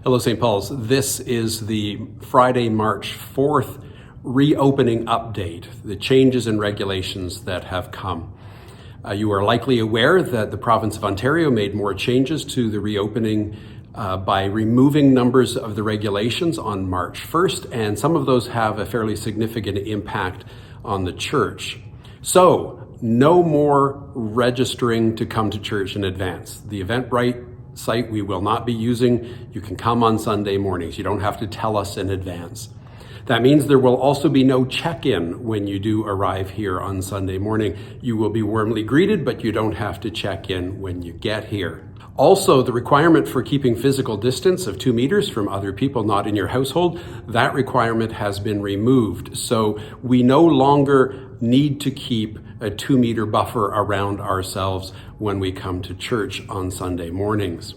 Hello, St. Paul's. This is the Friday, March 4th reopening update, the changes and regulations that have come. You are likely aware that the province of Ontario made more changes to the reopening by removing numbers of the regulations on March 1st, and some of those have a fairly significant impact on the church. So, no more registering to come to church in advance. The Eventbrite site we will not be using. You can come on Sunday mornings. You don't have to tell us in advance. That means there will also be no check-in when you do arrive here on Sunday morning. You will be warmly greeted, but you don't have to check in when you get here. Also, the requirement for keeping physical distance of 2 meters from other people not in your household, that requirement has been removed. So we no longer need to keep a 2-meter buffer around ourselves when we come to church on Sunday mornings.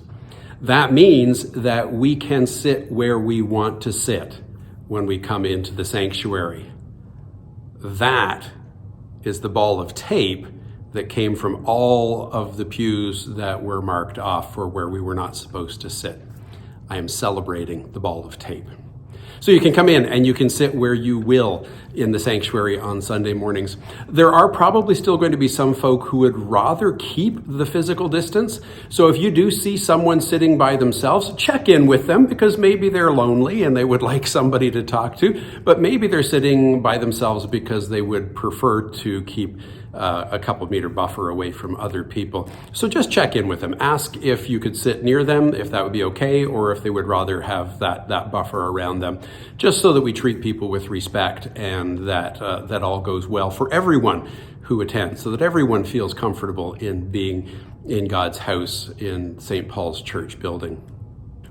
That means that we can sit where we want to sit when we come into the sanctuary. That is the ball of tape that came from all of the pews that were marked off for where we were not supposed to sit. I am celebrating the ball of tape. So you can come in and you can sit where you will in the sanctuary on Sunday mornings. There are probably still going to be some folk who would rather keep the physical distance. So if you do see someone sitting by themselves, check in with them, because maybe they're lonely and they would like somebody to talk to, but maybe they're sitting by themselves because they would prefer to keep a couple meter buffer away from other people. So just check in with them. Ask if you could sit near them, if that would be okay, or if they would rather have that buffer around them, just so that we treat people with respect and that all goes well for everyone who attends, so that everyone feels comfortable in being in God's house in St. Paul's Church building.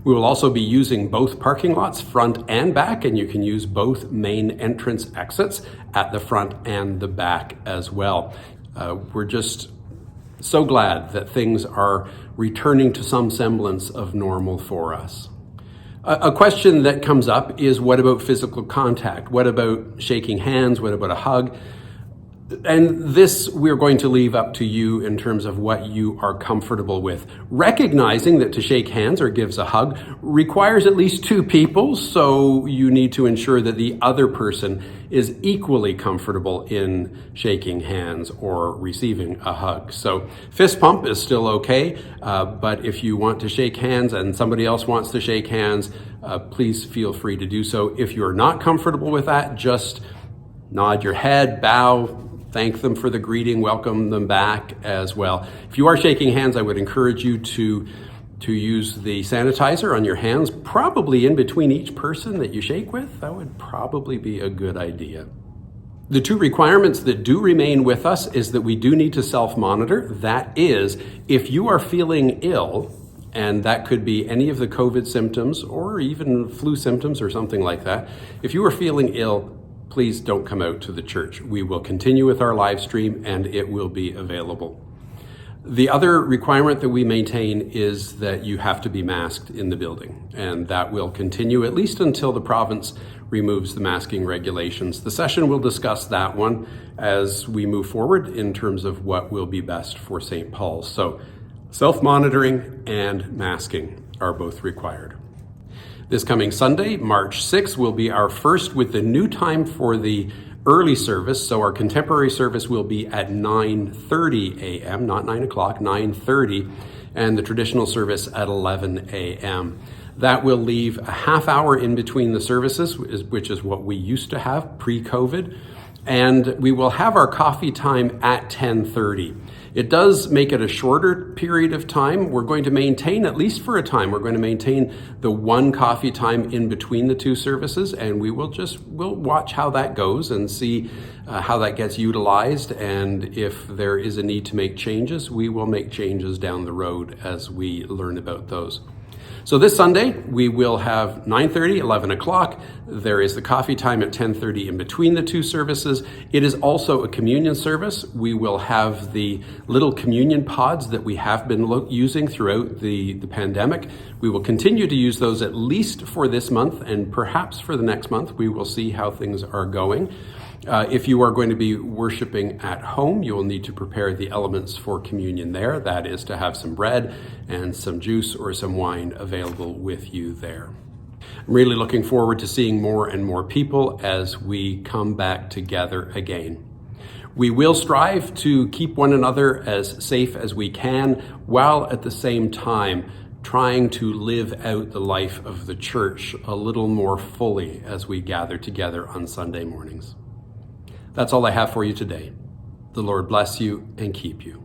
We will also be using both parking lots, front and back, and you can use both main entrance exits at the front and the back as well. We're just so glad that things are returning to some semblance of normal for us. A question that comes up is, what about physical contact? What about shaking hands? What about a hug? And this we're going to leave up to you in terms of what you are comfortable with. Recognizing that to shake hands or give a hug requires at least 2 people, so you need to ensure that the other person is equally comfortable in shaking hands or receiving a hug. So fist pump is still okay, but if you want to shake hands and somebody else wants to shake hands, please feel free to do so. If you're not comfortable with that, just nod your head, bow, thank them for the greeting, welcome them back as well. If you are shaking hands, I would encourage you to use the sanitizer on your hands, probably in between each person that you shake with. That would probably be a good idea. The 2 requirements that do remain with us is that we do need to self-monitor. That is, if you are feeling ill, and that could be any of the COVID symptoms or even flu symptoms or something like that. If you are feeling ill, please don't come out to the church. We will continue with our live stream and it will be available. The other requirement that we maintain is that you have to be masked in the building, and that will continue at least until the province removes the masking regulations. The session will discuss that one as we move forward in terms of what will be best for St. Paul's. So self-monitoring and masking are both required. This coming Sunday, March 6th, will be our first with the new time for the early service. So our contemporary service will be at 9:30 a.m., not 9 o'clock, 9:30, and the traditional service at 11 a.m. That will leave a half hour in between the services, which is what we used to have pre-COVID. And we will have our coffee time at 10:30. It does make it a shorter period of time. We're going to maintain, at least for a time, we're going to maintain the 1 coffee time in between the 2 services, and we'll watch how that goes and see how that gets utilized. And if there is a need to make changes, we will make changes down the road as we learn about those. So this Sunday, we will have 9:30, 11 o'clock. There is the coffee time at 10:30 in between the 2 services. It is also a communion service. We will have the little communion pods that we have been using throughout the pandemic. We will continue to use those at least for this month, and perhaps for the next month. We will see how things are going. If you are going to be worshiping at home, you will need to prepare the elements for communion there. That is to have some bread and some juice or some wine available with you there. I'm really looking forward to seeing more and more people as we come back together again. We will strive to keep one another as safe as we can, while at the same time trying to live out the life of the church a little more fully as we gather together on Sunday mornings. That's all I have for you today. The Lord bless you and keep you.